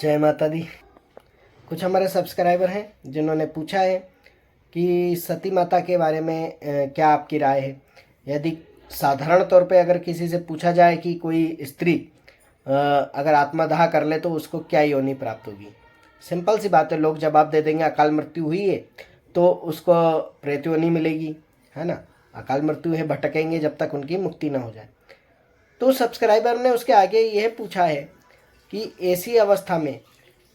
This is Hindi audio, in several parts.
जय माता दी। कुछ हमारे सब्सक्राइबर हैं जिन्होंने पूछा है कि सती माता के बारे में क्या आपकी राय है। यदि साधारण तौर पे अगर किसी से पूछा जाए कि कोई स्त्री अगर आत्मदाह कर ले तो उसको क्या योनि प्राप्त होगी, सिंपल सी बात है, लोग जवाब दे देंगे अकाल मृत्यु हुई है तो उसको प्रेत योनि मिलेगी, है ना। अकाल मृत्यु है, भटकेंगे जब तक उनकी मुक्ति ना हो जाए। तो सब्सक्राइबर ने उसके आगे यह पूछा है कि ऐसी अवस्था में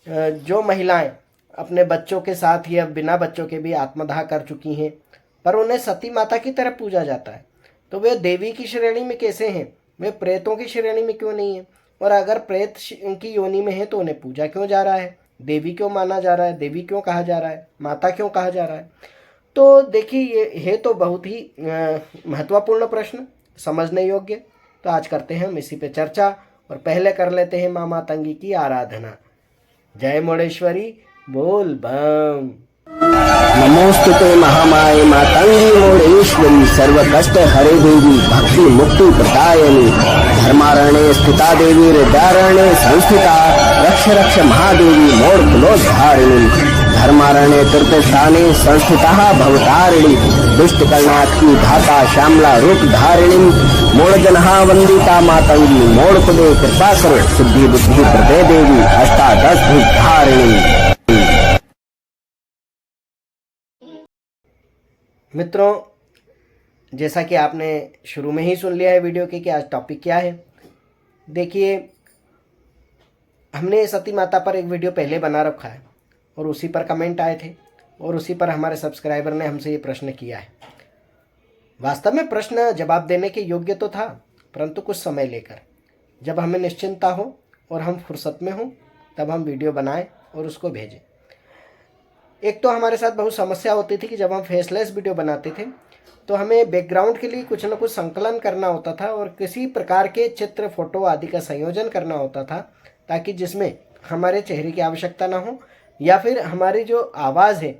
जो महिलाएं अपने बच्चों के साथ या बिना बच्चों के भी आत्मदाह कर चुकी हैं पर उन्हें सती माता की तरह पूजा जाता है, तो वे देवी की श्रेणी में कैसे हैं, वे प्रेतों की श्रेणी में क्यों नहीं है? और अगर प्रेत की योनि में है तो उन्हें पूजा क्यों जा रहा है, देवी क्यों माना जा रहा है, देवी क्यों कहा जा रहा है, माता क्यों कहा जा रहा है? तो देखिए, ये है तो बहुत ही महत्वपूर्ण प्रश्न, समझने योग्य। तो आज करते हैं हम इसी पे चर्चा और पहले कर लेते हैं माँ मातंगी की आराधना। जय मोड़ेश्वरी, बोल बम। नमोस्तुते महामाये मातंगी मोड़ेश्वरी, सर्व कष्ट हरे देवी, भक्ति मुक्ति प्रदायिनी, धर्मारण्ये स्थिता देवी, हृदयारण्ये संस्थिता, रक्ष रक्ष महादेवी मोड़ कुलोद्धारिणी, धर्मारण्ये तीर्थ स्थाने संस्थिता भवतारिणी, दुष्ट कर्णात्की धाता श्यामला रूप धारिणी, मोड़ जनहा वंदिता मातंगी, मोड़ पदे कृपा करो, सिद्धि बुद्धि प्रदे देवी, अष्टादश भुज धारिणी। मित्रों, जैसा कि आपने शुरू में ही सुन लिया है वीडियो के कि आज टॉपिक क्या है। देखिए, हमने सती माता पर एक वीडियो पहले बना रखा है और उसी पर कमेंट आए थे और उसी पर हमारे सब्सक्राइबर ने हमसे ये प्रश्न किया है। वास्तव में प्रश्न जवाब देने के योग्य तो था, परंतु कुछ समय लेकर, जब हमें निश्चिंतता हो और हम फुर्सत में हों तब हम वीडियो बनाएं और उसको भेजें। एक तो हमारे साथ बहुत समस्या होती थी कि जब हम फेसलेस वीडियो बनाते थे तो हमें बैकग्राउंड के लिए कुछ न कुछ संकलन करना होता था और किसी प्रकार के चित्र, फोटो आदि का संयोजन करना होता था, ताकि जिसमें हमारे चेहरे की आवश्यकता ना हो या फिर हमारी जो आवाज़ है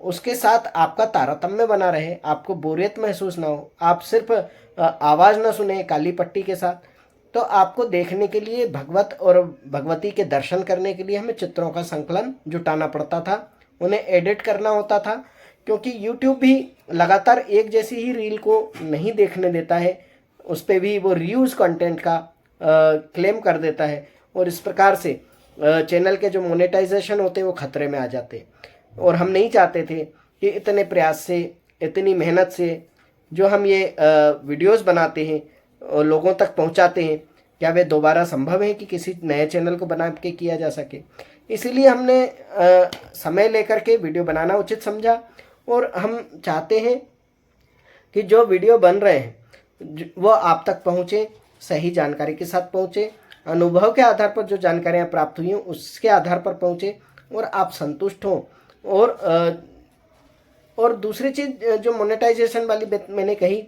उसके साथ आपका तारतम्य बना रहे, आपको बोरियत महसूस ना हो, आप सिर्फ आवाज़ ना सुने काली पट्टी के साथ। तो आपको देखने के लिए, भगवत और भगवती के दर्शन करने के लिए हमें चित्रों का संकलन जुटाना पड़ता था, उन्हें एडिट करना होता था, क्योंकि YouTube भी लगातार एक जैसी ही रील को नहीं देखने देता है, उस पर भी वो रीयूज कंटेंट का क्लेम कर देता है और इस प्रकार से चैनल के जो मोनेटाइजेशन होते हैं वो खतरे में आ जाते हैं। और हम नहीं चाहते थे कि इतने प्रयास से, इतनी मेहनत से जो हम ये वीडियोस बनाते हैं और लोगों तक पहुंचाते हैं, क्या वे दोबारा संभव है कि किसी नए चैनल को बना के किया जा सके। इसीलिए हमने समय लेकर के वीडियो बनाना उचित समझा और हम चाहते हैं कि जो वीडियो बन रहे हैं वो आप तक पहुँचे, सही जानकारी के साथ पहुँचे, अनुभव के आधार पर जो जानकारियाँ प्राप्त हुई हैं उसके आधार पर पहुँचे और आप संतुष्ट हों। और दूसरी चीज़ जो मोनेटाइजेशन वाली बात मैंने कही,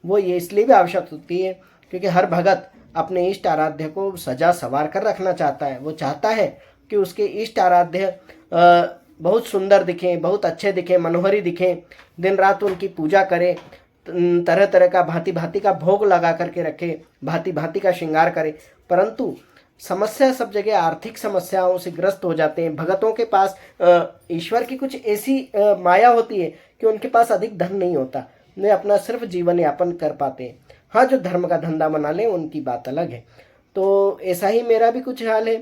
वो ये इसलिए भी आवश्यक होती है क्योंकि हर भगत अपने इष्ट आराध्य को सजा संवार कर रखना चाहता है। वो चाहता है कि उसके इष्ट आराध्य बहुत सुंदर दिखें, बहुत अच्छे दिखें, मनोहरी दिखें, दिन रात उनकी पूजा करे, तरह तरह का भांति भांति का भोग लगा करके रखे, भांति भांति का श्रृंगार करे। परंतु समस्या सब जगह आर्थिक समस्याओं से ग्रस्त हो जाते हैं। भगतों के पास ईश्वर की कुछ ऐसी माया होती है कि उनके पास अधिक धन नहीं होता, वे अपना सिर्फ जीवन यापन कर पाते हैं। हाँ, जो धर्म का धंधा बना लें उनकी बात अलग है। तो ऐसा ही मेरा भी कुछ हाल है।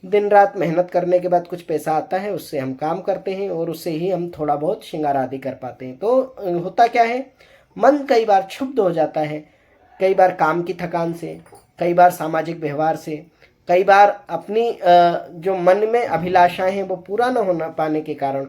दिन रात मेहनत करने के बाद कुछ पैसा आता है, उससे हम काम करते हैं और उससे ही हम थोड़ा बहुत श्रृंगार आदि कर पाते हैं। तो होता क्या है, मन कई बार क्षुब्ध हो जाता है, कई बार काम की थकान से, कई बार सामाजिक व्यवहार से, कई बार अपनी जो मन में अभिलाषाएं हैं वो पूरा न होना पाने के कारण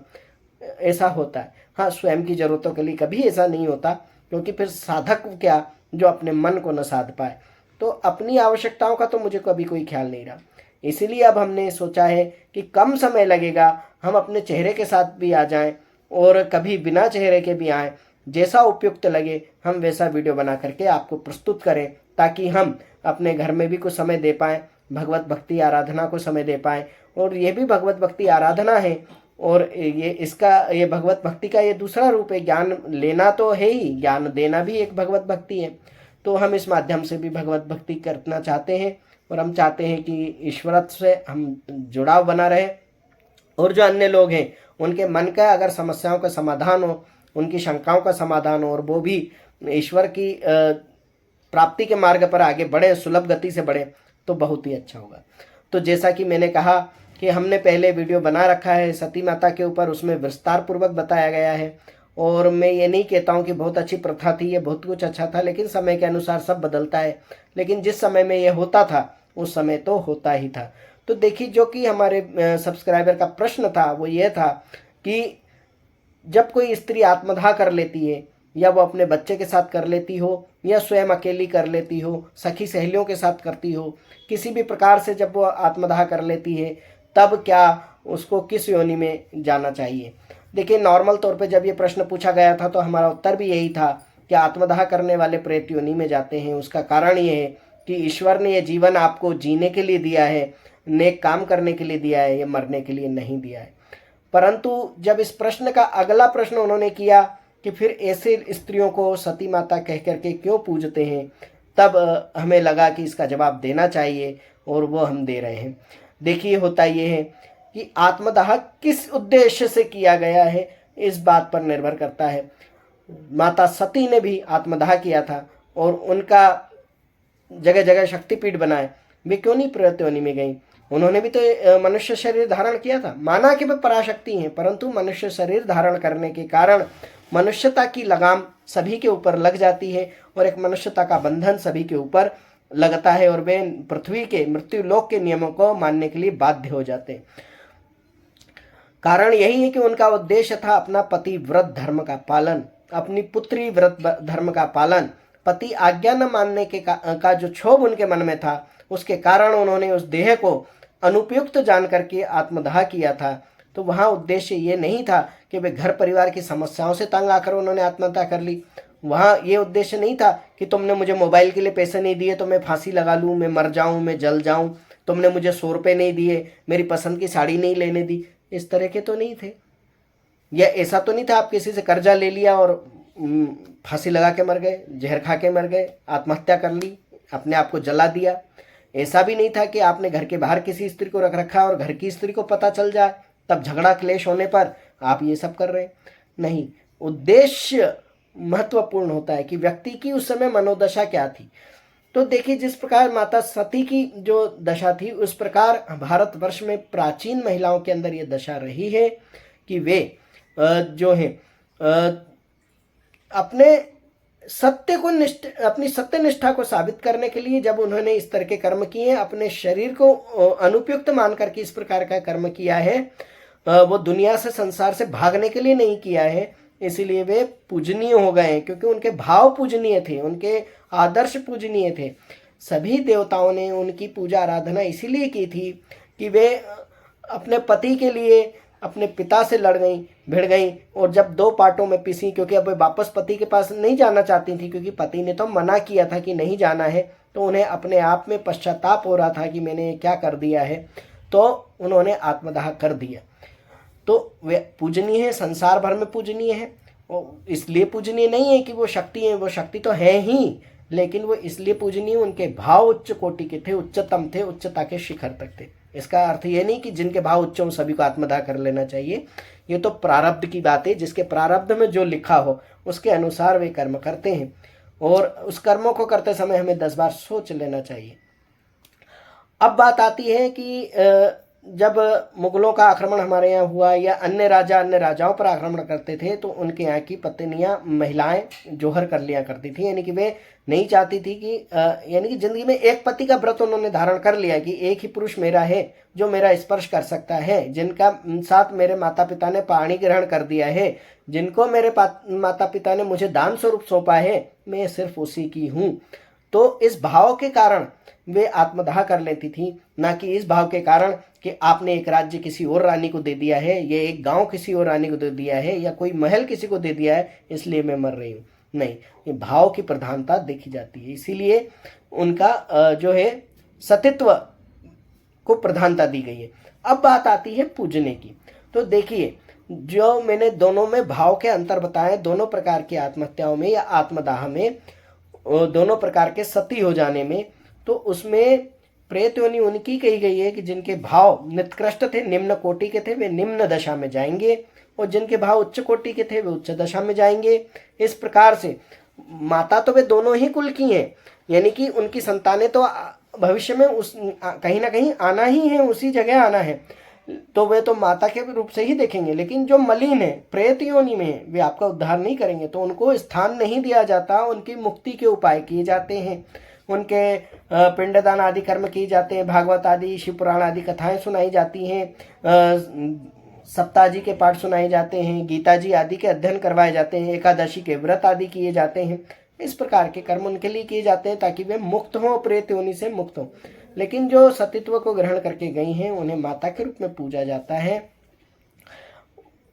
ऐसा होता है। हाँ, स्वयं की ज़रूरतों के लिए कभी ऐसा नहीं होता, क्योंकि फिर साधक क्या जो अपने मन को न साध पाए। तो अपनी आवश्यकताओं का तो मुझे कभी कोई ख्याल नहीं रहा। इसीलिए अब हमने सोचा है कि कम समय लगेगा, हम अपने चेहरे के साथ भी आ जाएं और कभी बिना चेहरे के भी आएँ, जैसा उपयुक्त लगे हम वैसा वीडियो बना करके आपको प्रस्तुत करें, ताकि हम अपने घर में भी कुछ समय दे पाएँ, भगवत भक्ति आराधना को समय दे पाएँ। और ये भी भगवत भक्ति आराधना है और ये भगवत भक्ति का ये दूसरा रूप है। ज्ञान लेना तो है ही, ज्ञान देना भी एक भगवत भक्ति है। तो हम इस माध्यम से भी भगवत भक्ति करना चाहते हैं और हम चाहते हैं कि ईश्वर से हम जुड़ाव बना रहे, और जो अन्य लोग हैं उनके मन का अगर समस्याओं का समाधान हो, उनकी शंकाओं का समाधान हो, और वो भी ईश्वर की प्राप्ति के मार्ग पर आगे बढ़े, सुलभ गति से बढ़े, तो बहुत ही अच्छा होगा। तो जैसा कि मैंने कहा कि हमने पहले वीडियो बना रखा है सती माता के ऊपर, उसमें विस्तार पूर्वक बताया गया है। और मैं ये नहीं कहता हूँ कि बहुत अच्छी प्रथा थी, ये बहुत कुछ अच्छा था, लेकिन समय के अनुसार सब बदलता है। लेकिन जिस समय में ये होता था उस समय तो होता ही था। तो देखिए, जो कि हमारे सब्सक्राइबर का प्रश्न था वो ये था कि जब कोई स्त्री आत्मदाह कर लेती है, या वो अपने बच्चे के साथ कर लेती हो, या स्वयं अकेली कर लेती हो, सखी सहेलियों के साथ करती हो, किसी भी प्रकार से जब वो आत्मदाह कर लेती है, तब क्या उसको किस योनि में जाना चाहिए। देखिए, नॉर्मल तौर पे जब ये प्रश्न पूछा गया था तो हमारा उत्तर भी यही था कि आत्मदाह करने वाले प्रेत योनि में जाते हैं। उसका कारण ये है कि ईश्वर ने ये जीवन आपको जीने के लिए दिया है, नेक काम करने के लिए दिया है, ये मरने के लिए नहीं दिया है। परंतु जब इस प्रश्न का अगला प्रश्न उन्होंने किया कि फिर ऐसे स्त्रियों को सती माता कह करके क्यों पूजते हैं, तब हमें लगा कि इसका जवाब देना चाहिए, और वो हम दे रहे हैं। देखिए, होता ये है कि आत्मदाह किस उद्देश्य से किया गया है, इस बात पर निर्भर करता है। माता सती ने भी आत्मदाह किया था, और उनका जगह जगह शक्तिपीठ बनाए, वे क्यों नहीं प्रेत योनि में गई? उन्होंने भी तो मनुष्य शरीर धारण किया था। माना कि वे पराशक्ति हैं, परंतु मनुष्य शरीर धारण करने के कारण मनुष्यता की लगाम सभी के ऊपर लग जाती है, और एक मनुष्यता का बंधन सभी के ऊपर लगता है, और वे पृथ्वी के मृत्यु लोक के नियमों को मानने के लिए बाध्य हो जाते हैं। कारण यही है कि उनका उद्देश्य था अपना पति व्रत धर्म का पालन, अपनी पुत्री व्रत धर्म का पालन। पति आज्ञा न मानने के का जो क्षोभ उनके मन में था, उसके कारण उन्होंने उस देह को अनुपयुक्त जान करके आत्मदाह किया था। तो वहाँ उद्देश्य ये नहीं था कि वे घर परिवार की समस्याओं से तंग आकर उन्होंने आत्महत्या कर ली। वहाँ ये उद्देश्य नहीं था कि तुमने मुझे मोबाइल के लिए पैसे नहीं दिए तो मैं फांसी लगा लूँ, मैं मर जाऊँ, मैं जल जाऊँ, तुमने मुझे 100 रुपये नहीं दिए, मेरी पसंद की साड़ी नहीं लेने दी, इस तरह के तो नहीं थे। या ऐसा तो नहीं था आप किसी से कर्जा ले लिया और फांसी लगा के मर गए, जहर खा के मर गए, आत्महत्या कर ली, अपने आप को जला दिया। ऐसा भी नहीं था कि आपने घर के बाहर किसी स्त्री को रख रखा और घर की स्त्री को पता चल जाए, तब झगड़ा क्लेश होने पर आप ये सब कर रहे हैं। नहीं, उद्देश्य महत्वपूर्ण होता है कि व्यक्ति की उस समय मनोदशा क्या थी। तो देखिए, जिस प्रकार माता सती की जो दशा थी, उस प्रकार भारतवर्ष में प्राचीन महिलाओं के अंदर ये दशा रही है कि वे जो है अपने सत्य को अपनी सत्य निष्ठा को साबित करने के लिए जब उन्होंने इस तरह के कर्म किए, अपने शरीर को अनुपयुक्त मान करके इस प्रकार का कर्म किया है, वो दुनिया से संसार से भागने के लिए नहीं किया है। इसीलिए वे पूजनीय हो गए हैं, क्योंकि उनके भाव पूजनीय थे, उनके आदर्श पूजनीय थे। सभी देवताओं ने उनकी पूजा आराधना इसीलिए की थी कि वे अपने पति के लिए अपने पिता से लड़ गई, भिड़ गई, और जब 2 पार्टों में पिसी, क्योंकि अब वे वापस पति के पास नहीं जाना चाहती थी, क्योंकि पति ने तो मना किया था कि नहीं जाना है। तो उन्हें अपने आप में पश्चाताप हो रहा था कि मैंने क्या कर दिया है, तो उन्होंने आत्मदाह कर दिया। तो वे पूजनीय है, संसार भर में पूजनीय है। और इसलिए पूजनीय नहीं है कि वो शक्ति है, वो शक्ति तो है ही, लेकिन वो इसलिए पूजनीय, उनके भाव उच्च कोटि के थे, उच्चतम थे, उच्चता के शिखर तक थे। इसका अर्थ ये नहीं कि जिनके भाव उच्च हो सभी को आत्मदाह कर लेना चाहिए। ये तो प्रारब्ध की बात है, जिसके प्रारब्ध में जो लिखा हो उसके अनुसार वे कर्म करते हैं, और उस कर्मों को करते समय हमें 10 बार सोच लेना चाहिए। अब बात आती है कि जब मुगलों का आक्रमण हमारे यहाँ हुआ, या अन्य राजा अन्य राजाओं पर आक्रमण करते थे, तो उनके यहाँ की पत्नियाँ महिलाएं जोहर कर लिया करती थी। यानी कि वे नहीं चाहती थी कि यानी कि जिंदगी में एक पति का व्रत उन्होंने धारण कर लिया कि एक ही पुरुष मेरा है जो मेरा स्पर्श कर सकता है, जिनका साथ मेरे माता पिता ने पाणी ग्रहण कर दिया है, जिनको मेरे माता पिता ने मुझे दान स्वरूप सौंपा है, मैं सिर्फ उसी की हूँ। तो इस भाव के कारण वे आत्मदाह कर लेती थी, ना कि इस भाव के कारण कि आपने एक राज्य किसी और रानी को दे दिया है, ये एक गांव किसी और रानी को दे दिया है, या कोई महल किसी को दे दिया है इसलिए मैं मर रही हूँ। नहीं, ये भाव की प्रधानता देखी जाती है, इसीलिए उनका जो है सतीत्व को प्रधानता दी गई है। अब बात आती है पूजने की। तो देखिए, जो मैंने दोनों में भाव के अंतर बताए, दोनों प्रकार की आत्महत्याओं में या आत्मदाह में, दोनों प्रकार के सती हो जाने में, तो उसमें प्रेत योनि उनकी कही गई है कि जिनके भाव निकृष्ट थे, निम्न कोटि के थे, वे निम्न दशा में जाएंगे, और जिनके भाव उच्च कोटि के थे वे उच्च दशा में जाएंगे। इस प्रकार से माता तो वे दोनों ही कुल की हैं, यानी कि उनकी संतानें तो भविष्य में उस कहीं ना कहीं आना ही है, उसी जगह आना है, तो वे तो माता के रूप से ही देखेंगे। लेकिन जो मलिन है, प्रेत योनि में है, वे आपका उद्धार नहीं करेंगे, तो उनको स्थान नहीं दिया जाता, उनकी मुक्ति के उपाय किए जाते हैं, उनके पिंडदान आदि कर्म किए जाते हैं, भागवत आदि शिव पुराण आदि कथाएं सुनाई जाती हैं, सप्ताह जी के पाठ सुनाए जाते हैं, गीता जी आदि के अध्ययन करवाए जाते हैं, एकादशी के व्रत आदि किए जाते हैं। इस प्रकार के कर्म उनके लिए किए जाते हैं ताकि वे मुक्त हों, प्रेत योनि से मुक्त हों। लेकिन जो सतीत्व को ग्रहण करके गई हैं उन्हें माता के रूप में पूजा जाता है,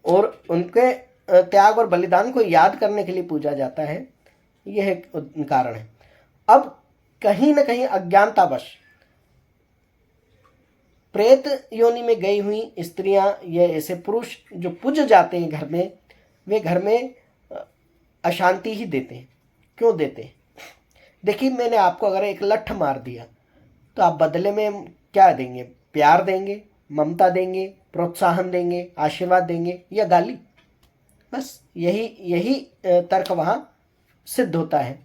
और उनके त्याग और बलिदान को याद करने के लिए पूजा जाता है। यह कारण है। अब कहीं न कहीं अज्ञानतावश प्रेत योनि में गई हुई स्त्रियां या ऐसे पुरुष जो पूज जाते हैं घर में, वे घर में अशांति ही देते हैं। क्यों देते हैं? देखिए, मैंने आपको अगर एक लठ मार दिया तो आप बदले में क्या देंगे? प्यार देंगे, ममता देंगे, प्रोत्साहन देंगे, आशीर्वाद देंगे या गाली? बस यही तर्क वहाँ सिद्ध होता है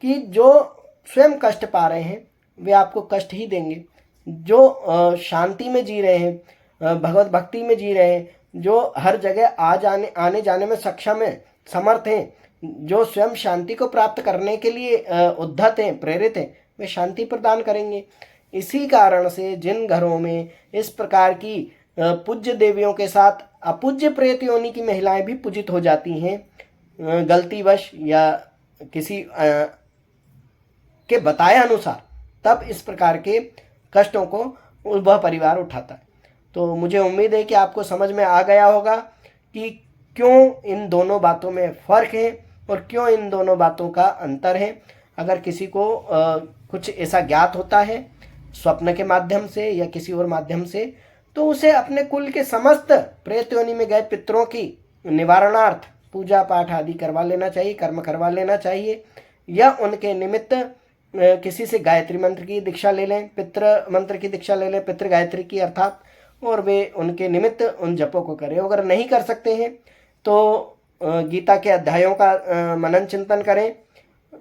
कि जो स्वयं कष्ट पा रहे हैं वे आपको कष्ट ही देंगे, जो शांति में जी रहे हैं, भगवत भक्ति में जी रहे हैं, जो हर जगह आने जाने में सक्षम हैं, समर्थ हैं, जो स्वयं शांति को प्राप्त करने के लिए उद्धत हैं, प्रेरित हैं, वे शांति प्रदान करेंगे। इसी कारण से जिन घरों में इस प्रकार की पूज्य देवियों के साथ अपूज्य प्रेत योनि की महिलाएं भी पूजित हो जाती हैं गलतीवश या किसी के बताए अनुसार, तब इस प्रकार के कष्टों को वह परिवार उठाता है। तो मुझे उम्मीद है कि आपको समझ में आ गया होगा कि क्यों इन दोनों बातों में फ़र्क है और क्यों इन दोनों बातों का अंतर है। अगर किसी को कुछ ऐसा ज्ञात होता है स्वप्न के माध्यम से या किसी और माध्यम से, तो उसे अपने कुल के समस्त प्रेत योनि में गए पितरों की निवारणार्थ पूजा पाठ आदि करवा लेना चाहिए, कर्म करवा लेना चाहिए, या उनके निमित्त किसी से गायत्री मंत्र की दीक्षा ले लें, पितृ मंत्र की दीक्षा ले लें, पितृ गायत्री की अर्थात, और वे उनके निमित्त उन जपों को करें। अगर नहीं कर सकते हैं तो गीता के अध्यायों का मनन चिंतन करें,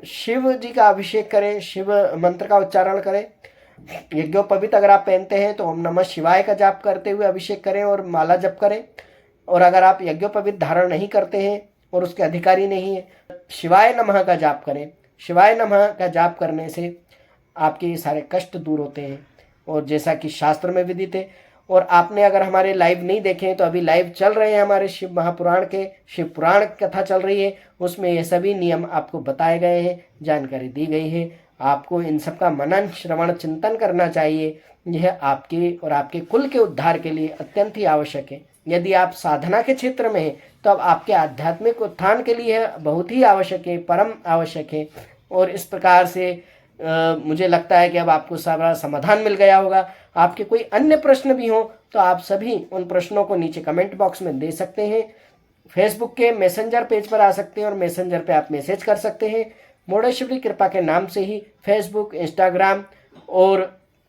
शिव जी का अभिषेक करें, शिव मंत्र का उच्चारण करें, यज्ञोपवीत अगर आप पहनते हैं तो ओम नमः शिवाय का जाप करते हुए अभिषेक करें और माला जप करें। और अगर आप यज्ञोपवीत धारण नहीं करते हैं और उसके अधिकारी नहीं है, शिवाय नमः का जाप करें। शिवाय नमः का जाप करने से आपके सारे कष्ट दूर होते हैं, और जैसा कि शास्त्र में विदित है। और आपने अगर हमारे लाइव नहीं देखे हैं तो अभी लाइव चल रहे हैं हमारे शिव महापुराण के, शिव पुराण कथा चल रही है, उसमें ये सभी नियम आपको बताए गए हैं, जानकारी दी गई है। आपको इन सब का मनन श्रवण चिंतन करना चाहिए। यह आपके और आपके कुल के उद्धार के लिए अत्यंत ही आवश्यक है। यदि आप साधना के क्षेत्र में हैं तो अब आपके आध्यात्मिक उत्थान के लिए बहुत ही आवश्यक है, परम आवश्यक है। और इस प्रकार से मुझे लगता है कि अब आपको सारा समाधान मिल गया होगा। आपके कोई अन्य प्रश्न भी हो तो आप सभी उन प्रश्नों को नीचे कमेंट बॉक्स में दे सकते हैं। फेसबुक के मैसेंजर पेज पर आ सकते हैं और मैसेंजर पे आप मैसेज कर सकते हैं। मोडेश्वरी कृपा के नाम से ही फेसबुक, इंस्टाग्राम और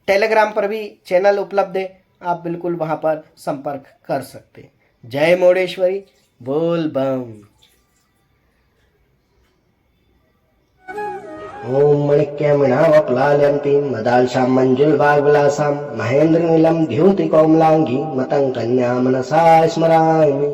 टेलीग्राम पर भी चैनल उपलब्ध है, आप बिल्कुल वहाँ पर संपर्क कर सकते हैं। जय मोडेश्वरी, बोल बम। ओम मणिक्यमणावप्लाल्यन्तीं मदालशां मंजुलभागविलासां महेन्द्रनीलं द्युतिकोमलाङ्गीं मतं कन्या मनसा स्मरामि।